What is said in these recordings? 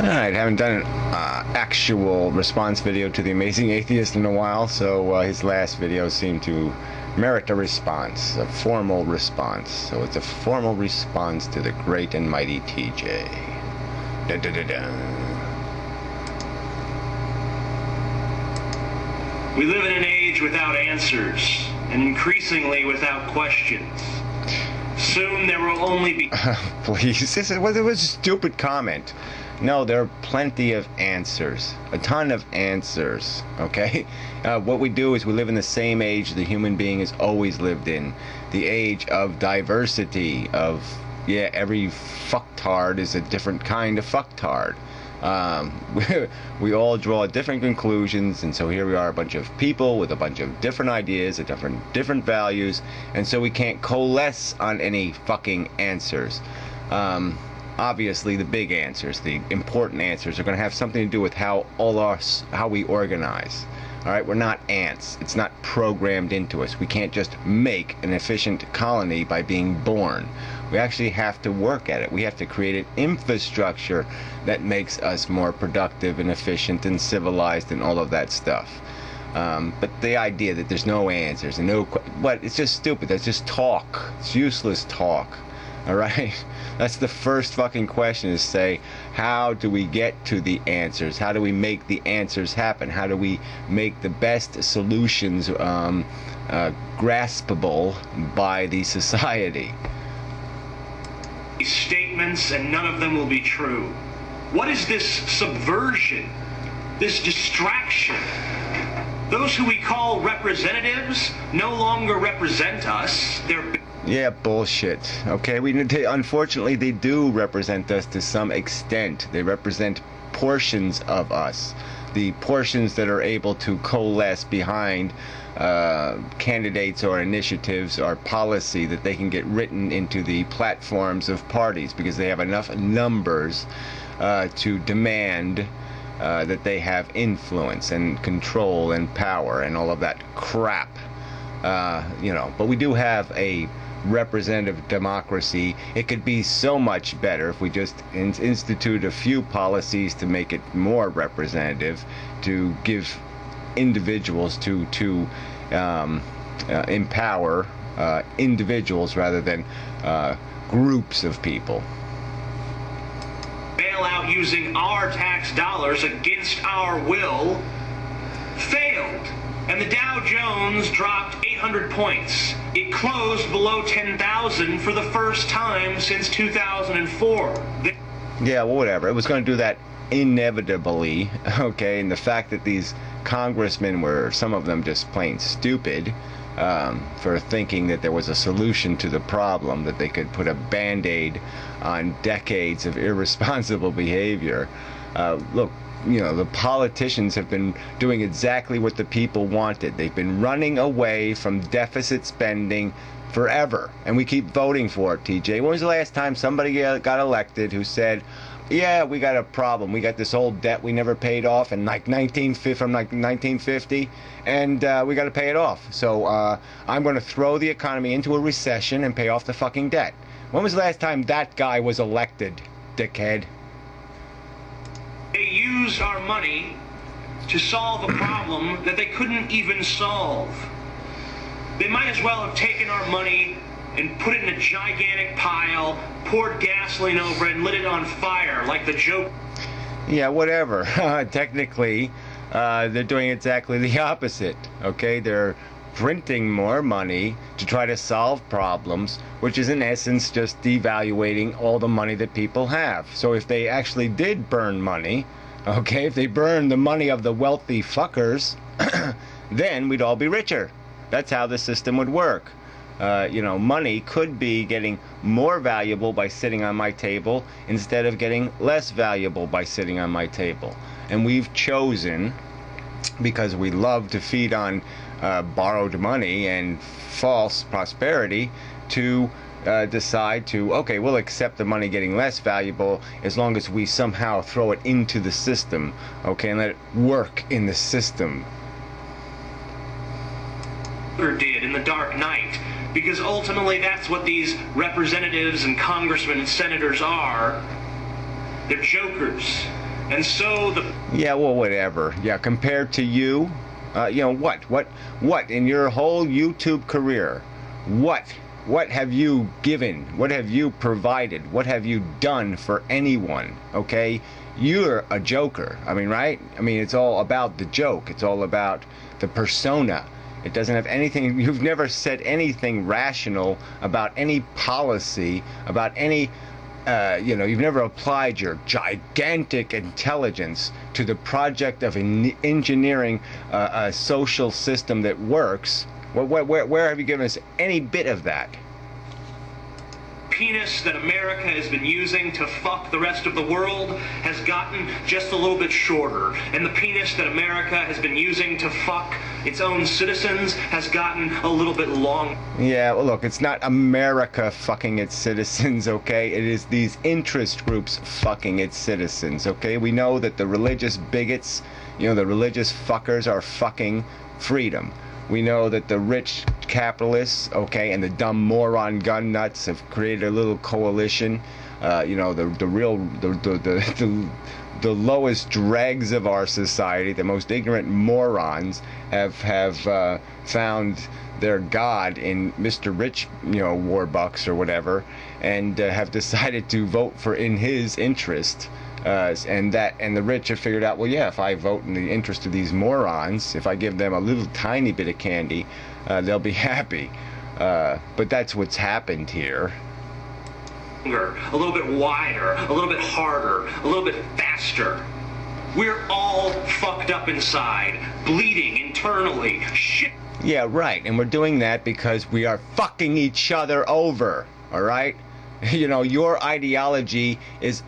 Alright, haven't done an actual response video to The Amazing Atheist in a while, so his last video seemed to merit a response, a formal response. So it's a formal response to the great and mighty TJ. Dun, dun, dun, dun. We live in an age without answers, and increasingly without questions. Soon there will only be... Please, it was a stupid comment. No, there are plenty of answers. A ton of answers, okay? What we do is we live in the same age the human being has always lived in. The age of diversity, of, yeah, every fucktard is a different kind of fucktard. We all draw different conclusions, and so here we are, a bunch of people with a bunch of different ideas, different values, and so we can't coalesce on any fucking answers. Obviously, the big answers, the important answers, are going to have something to do with how we organize. All right, we're not ants. It's not programmed into us. We can't just make an efficient colony by being born. We actually have to work at it. We have to create an infrastructure that makes us more productive and efficient and civilized and all of that stuff. But the idea that there's no answers and it's just stupid. That's just talk. It's useless talk. All right? That's the first fucking question, is say, how do we get to the answers? How do we make the answers happen? How do we make the best solutions graspable by the society? These statements, and none of them will be true. What is this subversion? This distraction? Those who we call representatives no longer represent us. They're... Yeah, bullshit. Okay, unfortunately, they do represent us to some extent. They represent portions of us. The portions that are able to coalesce behind candidates or initiatives or policy that they can get written into the platforms of parties, because they have enough numbers to demand that they have influence and control and power and all of that crap. But we do have a representative democracy. It could be so much better if we just institute a few policies to make it more representative, to give individuals to empower individuals rather than groups of people. Bailout using our tax dollars against our will failed, and the Dow Jones dropped 800 points. It closed below 10,000 for the first time since 2004. Yeah, well, whatever. It was going to do that inevitably, okay? And the fact that these congressmen were, some of them, just plain stupid for thinking that there was a solution to the problem, that they could put a Band-Aid on decades of irresponsible behavior. Look, the politicians have been doing exactly what the people wanted. They've been running away from deficit spending forever, and we keep voting for it, TJ. When was the last time somebody got elected who said, yeah, we got a problem. We got this old debt we never paid off from 1950, and we got to pay it off. So I'm going to throw the economy into a recession and pay off the fucking debt. When was the last time that guy was elected, dickhead? They used our money to solve a problem that they couldn't even solve. They might as well have taken our money and put it in a gigantic pile, poured gasoline over it, and lit it on fire like the joke. Yeah, whatever. Technically, they're doing exactly the opposite, okay? They're printing more money to try to solve problems, which is in essence just devaluating all the money that people have. So if they actually did burn money, okay, if they burned the money of the wealthy fuckers, then we'd all be richer. That's how the system would work. Money could be getting more valuable by sitting on my table instead of getting less valuable by sitting on my table. And we've chosen, because we love to feed on borrowed money and false prosperity, to decide to, okay, we'll accept the money getting less valuable as long as we somehow throw it into the system, okay, and let it work in the system. Did in the dark night, because ultimately that's what these representatives and congressmen and senators are. They're jokers. And so the Yeah, well, whatever. Yeah, compared to you, what in your whole YouTube career, what have you given? What have you provided? What have you done for anyone? Okay, you're a joker. I mean, right? I mean, it's all about the joke. It's all about the persona. It doesn't have anything. You've never said anything rational about any policy, about any. You've never applied your gigantic intelligence to the project of engineering a social system that works. Where have you given us any bit of that? penis that America has been using to fuck the rest of the world has gotten just a little bit shorter. And the penis that America has been using to fuck its own citizens has gotten a little bit long. Yeah, well, look, it's not America fucking its citizens, okay? It is these interest groups fucking its citizens, okay? We know that the religious bigots, the religious fuckers are fucking freedom. We know that the rich capitalists, okay, and the dumb moron gun nuts have created a little coalition. The lowest dregs of our society, the most ignorant morons, have found their god in Mr. Rich, Warbucks or whatever, and have decided to vote in his interest. And the rich have figured out, well, yeah, if I vote in the interest of these morons, if I give them a little tiny bit of candy, they'll be happy. But that's what's happened here. A little bit wider, a little bit harder, a little bit faster. We're all fucked up inside, bleeding internally. Shit. Yeah, right. And we're doing that because we are fucking each other over. All right? Your ideology is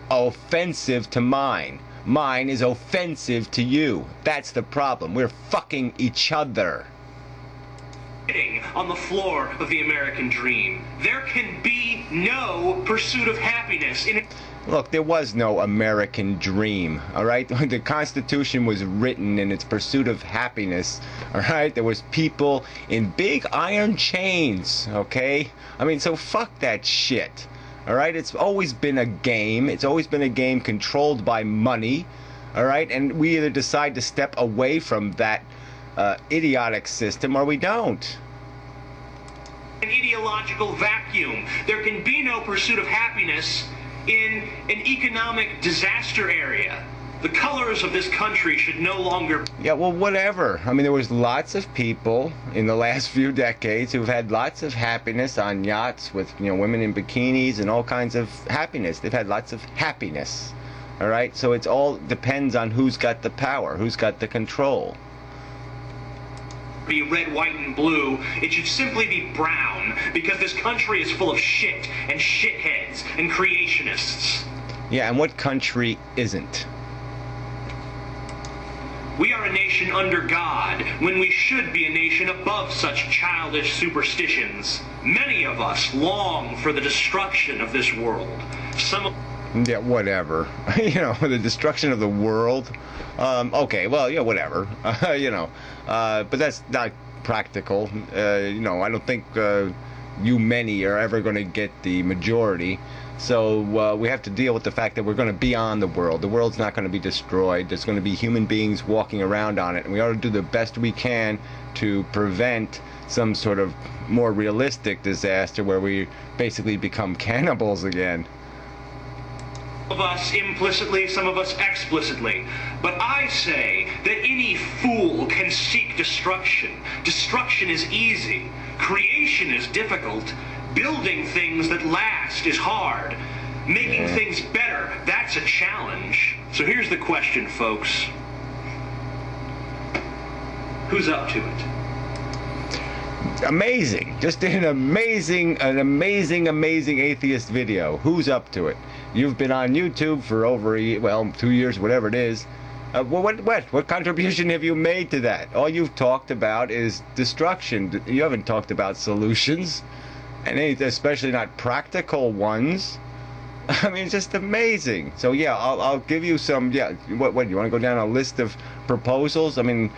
offensive to mine. Mine is offensive to you. That's the problem. We're fucking each other. On the floor of the American dream. There can be no pursuit of happiness in it. Look, there was no American dream, all right? The Constitution was written in its pursuit of happiness, all right? There was people in big iron chains, okay? I mean, so fuck that shit. All right, it's always been a game. It's always been a game controlled by money. All right, and we either decide to step away from that idiotic system or we don't. An ideological vacuum. There can be no pursuit of happiness in an economic disaster area. The colors of this country should no longer... Yeah, well, whatever. I mean, there was lots of people in the last few decades who've had lots of happiness on yachts with, women in bikinis and all kinds of happiness. They've had lots of happiness. All right? So it all depends on who's got the power, who's got the control. Be red, white, and blue. It should simply be brown, because this country is full of shit and shitheads and creationists. Yeah, and what country isn't? We are a nation under God, when we should be a nation above such childish superstitions. Many of us long for the destruction of this world. Yeah, whatever. The destruction of the world. Okay, well, yeah, whatever. But that's not practical. I don't think you many are ever going to get the majority. So we have to deal with the fact that we're going to be on the world. The world's not going to be destroyed. There's going to be human beings walking around on it. And we ought to do the best we can to prevent some sort of more realistic disaster where we basically become cannibals again. Some of us implicitly, some of us explicitly. But I say that any fool can seek destruction. Destruction is easy. Creation is difficult. Building things that last is hard. Making things better, that's a challenge. So here's the question, folks. Who's up to it? Amazing. Just an amazing atheist video. Who's up to it? You've been on YouTube for over 2 years, whatever it is. What contribution have you made to that? All you've talked about is destruction. You haven't talked about solutions, and especially not practical ones. I mean, it's just amazing. So yeah, I'll give you some. Yeah, what you want to go down a list of proposals? I mean,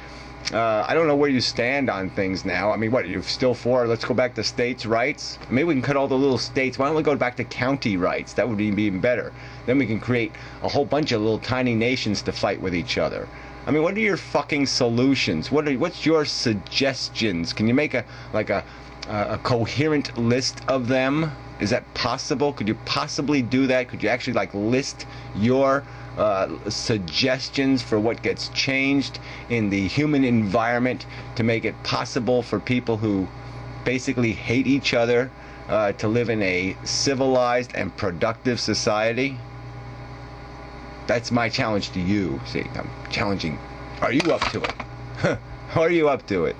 I don't know where you stand on things now. I mean, what, you're still for, let's go back to states' rights? Maybe we can cut all the little states. Why don't we go back to county rights? That would be even better. Then we can create a whole bunch of little tiny nations to fight with each other. I mean, what are your fucking solutions? What's your suggestions? Can you make a coherent list of them? Is that possible? Could you possibly do that? Could you actually list your suggestions for what gets changed in the human environment to make it possible for people who basically hate each other to live in a civilized and productive society? That's my challenge to you. See, I'm challenging. Are you up to it? Are you up to it?